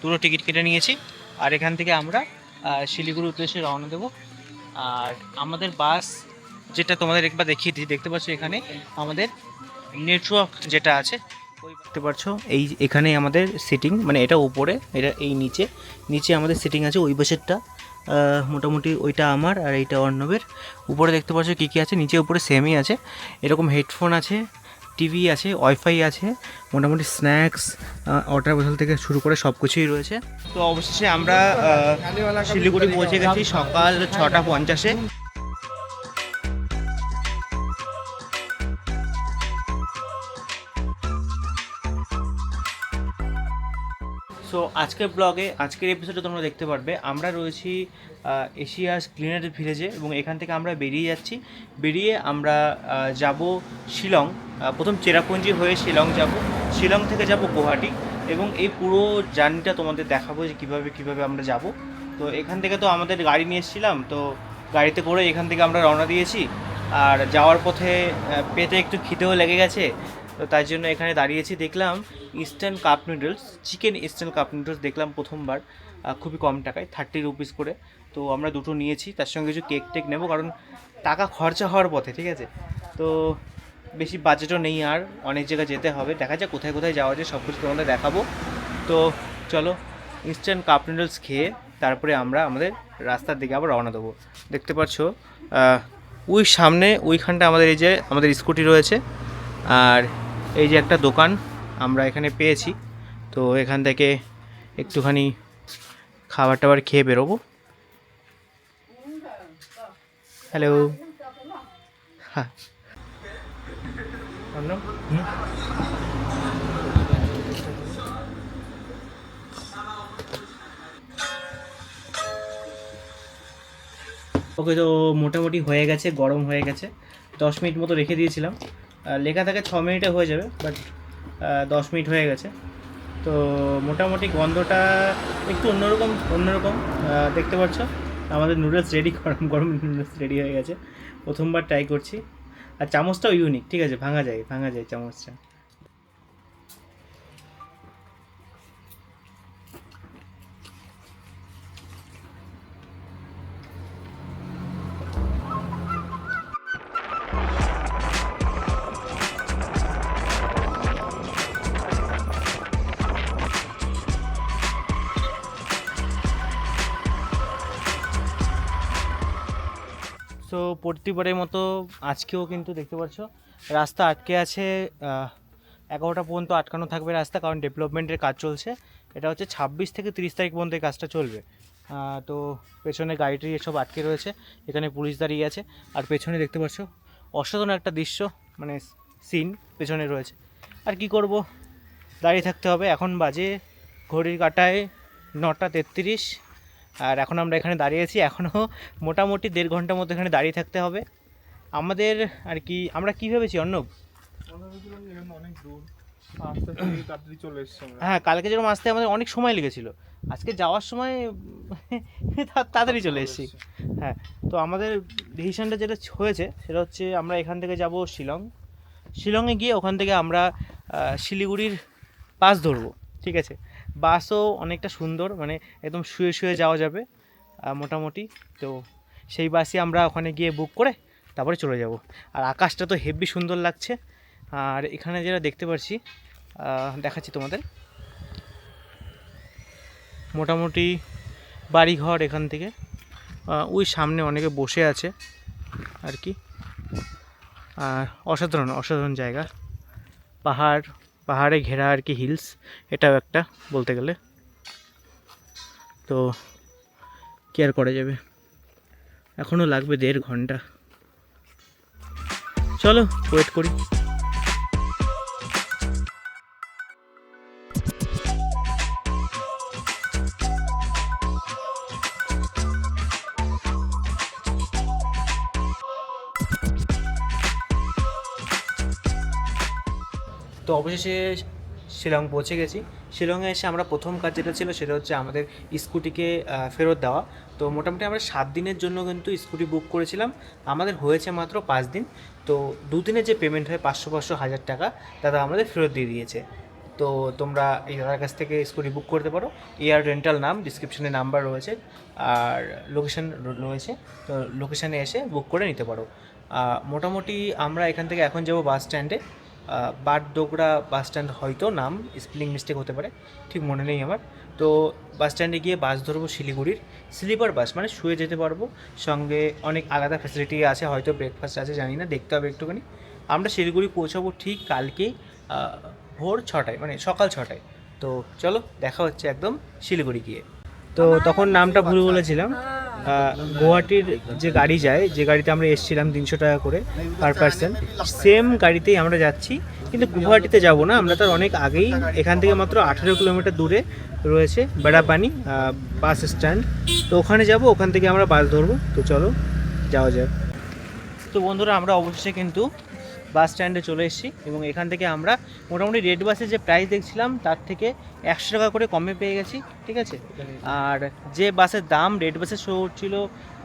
দুটো টিকিট কেটে নিয়েছি। আর এখান থেকে আমরা শিলিগুড়ির উদ্দেশ্যে রওনা দেবো। আর আমাদের বাস যেটা তোমাদের একবার দেখিয়ে দিই, দেখতে পাচ্ছ এখানে আমাদের নেটওয়ার্ক যেটা আছে ওই দেখতে পাচ্ছ, এই এখানে আমাদের সিটিং, মানে এটা উপরে, এটা এই নিচে নিচে আমাদের সিটিং আছে। ওই পাশেরটা মোটামুটি ওইটা আমার, আর এইটা অর্ণবের। উপরে দেখতে পাচ্ছ কী কী আছে, নিচে উপরে সেমই আছে। এরকম হেডফোন আছে, টিভি আছে, ওয়াইফাই আছে, মোটামুটি স্ন্যাক্স, ওয়াটার বোতল থেকে শুরু করে সব কিছুই রয়েছে। তো অবশেষে আমরা শিলিগুড়ি পৌঁছে গেছি সকাল 6:50-এ। সো আজকের ব্লগে, আজকের এপিসোডে তোমরা দেখতে পারবে আমরা রয়েছি এশিয়াস ক্লিনার ভিলেজে, এবং এখান থেকে আমরা বেরিয়ে যাচ্ছি। বেরিয়ে আমরা যাব শিলং। প্রথম চেরাপুঞ্জি হয়ে শিলং যাব, শিলং থেকে যাব গুয়াহাটি, এবং এই পুরো জার্নিটা তোমাদের দেখাবো যে কীভাবে আমরা যাব। তো এখান থেকে তো আমাদের গাড়ি নিয়ে এসেছিলাম, তো গাড়িতে করে এখান থেকে আমরা রওনা দিয়েছি। আর যাওয়ার পথে পেটে একটু খিদেও লেগে গেছে, তো তাই জন্য এখানে দাঁড়িয়েছি। দেখলাম eastern cup noodles, chicken eastern cup noodles দেখলাম প্রথমবার, খুবই কম টাকায়, 30 রুপিস করে। তো আমরা দুটো নিয়েছি, তার সঙ্গে কিছু কেক টেক নেবো, কারণ টাকা খরচা হওয়ার পথে, ঠিক আছে। তো বেশি বাজেটও নেই, আর অনেক জায়গায় যেতে হবে, দেখা যাক কোথায় কোথায় যাওয়া যায়, সব কিছু তোমাদের দেখাবো। তো চলো ইস্টার্ন কাপ নুডলস খেয়ে তারপরে আমরা আমাদের রাস্তার দিকে আবার রওনা দেবো। দেখতে পাচ্ছ ওই সামনে ওইখানটা আমাদের, এই যে আমাদের স্কুটি রয়েছে, আর এই যে একটা দোকান আমরা এখানে পেয়েছি। তো এখান থেকে একটুখানি খাবার টাবার খেয়ে বেরোবো। হ্যালো, হ্যাঁ ওকে। তো মোটামুটি হয়ে গেছে, গরম হয়ে গেছে। 10 মিনিট মতো রেখে দিয়েছিলাম, লেখা থাকে 6 মিনিটে হয়ে যাবে, বাট 10 মিনিট হয়ে গেছে। তো মোটামুটি গন্ধটা একটু অন্যরকম দেখতে পাচ্ছ। আমাদের নুডলস রেডি, গরম গরম নুডলস রেডি হয়ে গেছে, প্রথমবার ট্রাই করছি। আর চামচটাও ইউনিক, ঠিক আছে, ভাঙা যায় চামচটা। সো প্রতিবারের মতো আজকেও কিন্তু দেখতে পাচ্ছ রাস্তা আটকে আছে। 11টা পর্যন্ত আটকানো থাকবে রাস্তা, কারণ ডেভেলপমেন্টের কাজ চলছে। এটা হচ্ছে 26 থেকে 30 তারিখ পর্যন্ত এই কাজটা চলবে। তো পেছনে গাড়িটি সব আটকে রয়েছে, এখানে পুলিশ দাঁড়িয়ে আছে। আর পেছনে দেখতে পাচ্ছ অসাধারণ একটা দৃশ্য, মানে সিন পেছনে রয়েছে। আর কি করব, দাঁড়িয়ে থাকতে হবে। এখন বাজে ঘড়ির কাঁটায় 9:33, আর এখন আমরা এখানে দাঁড়িয়েছি। এখনও মোটামুটি 1.5 ঘন্টার মধ্যে এখানে দাঁড়িয়ে থাকতে হবে আমাদের। আর কি আমরা কী ভেবেছি অর্ণব, অনেক দূর, আস্তে আস্তে তাড়াতাড়ি চলে এসেছি আমরা। হ্যাঁ, কালকে যেরকম আসতে আমাদের অনেক সময় লেগেছিলো, আজকে যাওয়ার সময় তাড়াতাড়ি চলে এসেছি। হ্যাঁ, তো আমাদের ডিসিশনটা যেটা হয়েছে সেটা হচ্ছে আমরা এখান থেকে যাব শিলংয়ে গিয়ে ওখান থেকে আমরা শিলিগুড়ির বাস ধরবো, ঠিক আছে। বাসও অনেকটা সুন্দর, মানে একদম শুয়ে শুয়ে যাওয়া যাবে মোটামুটি। তো সেই বাসই আমরা ওখানে গিয়ে বুক করে তারপরে চলে যাব। আর আকাশটা তো হেভি সুন্দর লাগছে। আর এখানে যেটা দেখতে পাচ্ছি, দেখাচ্ছি তোমাদের, মোটামুটি বাড়িঘর এখান থেকে। ওই সামনে অনেকে বসে আছে আর কি। আর অসাধারণ জায়গা, পাহাড়ে ঘেরা আর কি, হিলস, এটাও একটা বলতে গেলে। তো কি আর করা যাবে, এখনও লাগবে 1.5 ঘন্টা। চলো ওয়েট করি। তো অবশেষে শিলং পৌঁছে গেছি। শিলংয়ে এসে আমরা প্রথম কাজ যেটা ছিল সেটা হচ্ছে আমাদের স্কুটিকে ফেরত দেওয়া। তো মোটামুটি আমরা 7 দিনের জন্য কিন্তু স্কুটি বুক করেছিলাম, আমাদের হয়েছে মাত্র 5 দিন। তো 2 দিনের যে পেমেন্ট হয় 500 500 1000 টাকা, দাদা আমাদের ফেরত দিয়ে দিয়েছে। তো তোমরা এই দাদার কাছ থেকে স্কুটি বুক করতে পারো। এয়ার রেন্টাল নাম, ডিসক্রিপশনে নাম্বার রয়েছে আর লোকেশন রয়েছে, তো লোকেশানে এসে বুক করে নিতে পারো। মোটামুটি আমরা এখান থেকে এখন যাব বাস স্ট্যান্ডে, বাগডোগরা বাস স্ট্যান্ড, হয়তো নাম স্পেলিং মিস্টেক হতে পারে, ঠিক মনে নেই আমার। তো বাস স্ট্যান্ডে গিয়ে বাস ধরবো শিলিগুড়ির, স্লিপার বাস, মানে শুয়ে যেতে পারবো, সঙ্গে অনেক আলাদা ফ্যাসিলিটি আছে, হয়তো ব্রেকফাস্ট আছে, জানি না, দেখতে হবে একটুখানি। আমরা শিলিগুড়ি পৌঁছাবো ঠিক কালকেই ভোর 6টায়, মানে সকাল 6টায়। তো চলো দেখা হচ্ছে একদম শিলিগুড়ি গিয়ে। তো তখন নামটা ভুল বলেছিলাম, গুয়াহাটির যে গাড়ি যায়, যে গাড়িতে আমরা এসেছিলাম 300 টাকা করে পার পার্সন, সেম গাড়িতেই আমরা যাচ্ছি, কিন্তু গুয়াহাটিতে যাব না, আমরা তার অনেক আগেই, এখান থেকে মাত্র 18 কিলোমিটার দূরে রয়েছে বেড়াপানি বাস স্ট্যান্ড, তো ওখানে যাব, ওখান থেকে আমরা বাস ধরবো। তো চলো যাওয়া যাক। তো বন্ধুরা, আমরা অবশেষে কিন্তু বাস স্ট্যান্ডে চলে এসেছি এবং এখান থেকে আমরা মোটামুটি রেড বাসের যে প্রাইস দেখছিলাম তার থেকে 100 টাকা করে কমে পেয়ে গেছি, ঠিক আছে। আর যে বাসের দাম রেড বাসের শো হচ্ছিল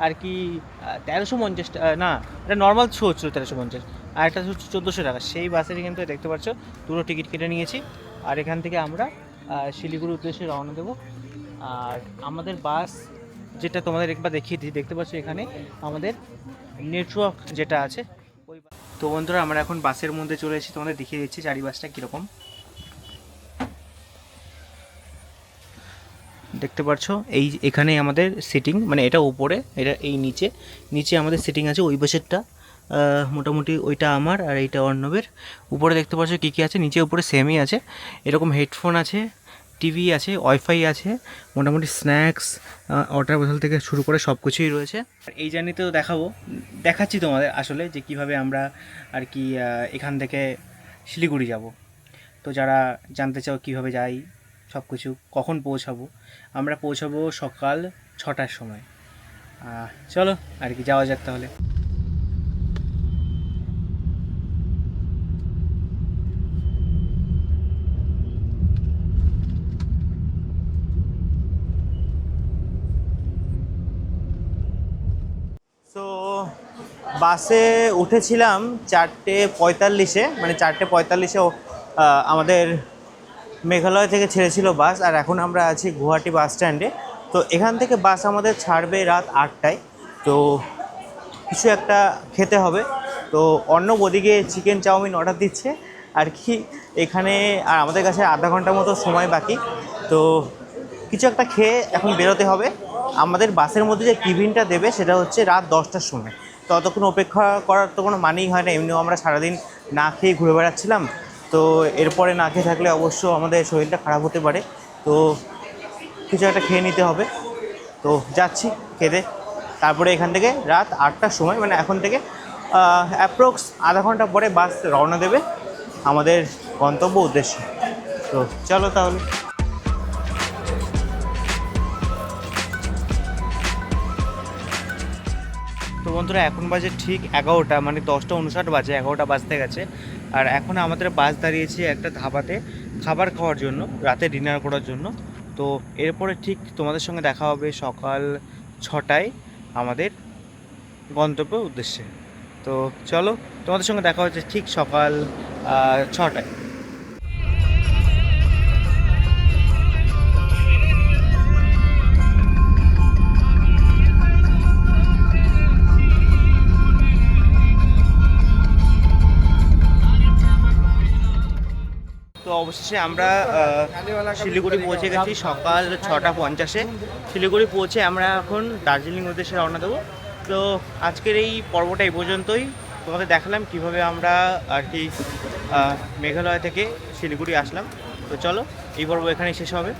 আর কি 1350 না, এটা নর্মাল শো হচ্ছিলো 1350, আর একটা হচ্ছে 1400 টাকা, সেই বাসেরই কিন্তু দেখতে পাচ্ছ দুটো টিকিট কেটে নিয়েছি। আর এখান থেকে আমরা শিলিগুড়ির উদ্দেশ্যে রওনা দেবো। আর আমাদের বাস যেটা তোমাদের একবার দেখিয়ে দিই, দেখতে পাচ্ছ এখানে আমাদের নেটওয়ার্ক যেটা আছে ওই। তো বন্ধুরা, আমরা এখন বাসের মধ্যে চলে এসেছি, তোমাদের দেখিয়ে দিচ্ছি চারি বাসটা কীরকম দেখতে পাচ্ছ। এই এখানে আমাদের সিটিং, মানে এটা উপরে, এটা এই নিচে, নিচে আমাদের সিটিং আছে। ওই বাসেরটা মোটামুটি ওইটা আমার, আর এইটা অর্ণবের। উপরে দেখতে পাচ্ছ কী কী আছে, নিচে উপরে সেমই আছে, এরকম হেডফোন আছে, টিভি আছে, ওয়াইফাই আছে, মোটামুটি স্ন্যাক্স, ওয়াটার বোতল থেকে শুরু করে সব কিছুই রয়েছে। আর এই জার্নিতেও দেখাচ্ছি তোমাদের আসলে যে কিভাবে আমরা আর কি এখান থেকে শিলিগুড়ি যাব। তো যারা জানতে চাও কিভাবে যাই, সব কিছু কখন পৌঁছাবো, আমরা পৌঁছাবো সকাল 6টার সময়। চলো আর কি যাওয়া যাক তাহলে। তো বাসে উঠেছিলাম 4:45-এ, মানে 4:45-এ আমাদের মেঘালয় থেকে ছেড়েছিল বাস, আর এখন আমরা আছি গুয়াহাটি বাস স্ট্যান্ডে। তো এখান থেকে বাস আমাদের ছাড়বে রাত 8টায়। তো কিছু একটা খেতে হবে, তো অর্ণব ওদিকে চিকেন চাউমিন অর্ডার দিচ্ছে আর কি এখানে, আর আমাদের কাছে আধা ঘন্টার মতো সময় বাকি। তো কিছু একটা খেয়ে এখন বেরোতে হবে। আমাদের বাসের মধ্যে যে টিফিনটা দেবে সেটা হচ্ছে রাত 10টার সময়, ততক্ষণ অপেক্ষা করার তো কোনো মানেই হয় না, এমনিও আমরা সারাদিন না খেয়ে ঘুরে বেড়াচ্ছিলাম, তো এরপরে না খেয়ে থাকলে অবশ্য আমাদের শরীরটা খারাপ হতে পারে। তো কিছু একটা খেয়ে নিতে হবে, তো যাচ্ছি খেতে। তারপরে এখান থেকে রাত 8টার সময়, মানে এখন থেকে অ্যাপ্রক্স আধা ঘন্টা পরে বাস রওনা দেবে আমাদের গন্তব্য উদ্দেশ্যে। তো চলো তাহলে। তো বন্ধুরা, এখন বাজে ঠিক 11টা, মানে 10:59 বাজে, 11টা বাজতে গেছে। আর এখন আমাদের বাস দাঁড়িয়েছে একটা ধাবাতে খাবার খাওয়ার জন্য, রাতে ডিনার করার জন্য। তো এরপরে ঠিক তোমাদের সঙ্গে দেখা হবে সকাল 6টায় আমাদের গন্তব্য উদ্দেশ্যে। তো চলো, তোমাদের সঙ্গে দেখা হচ্ছে ঠিক সকাল 6টায়। তো অবশেষে আমরা শিলিগুড়ি পৌঁছে গেছি সকাল 6:50-এ। শিলিগুড়ি পৌঁছে আমরা এখন দার্জিলিং উদ্দেশ্যে রওনা দেবো। তো আজকের এই পর্বটা এই পর্যন্তই, তোমাদের দেখালাম কিভাবে আমরা আর কি মেঘালয় থেকে শিলিগুড়ি আসলাম। তো চলো, এই পর্ব এখানেই শেষ হবে।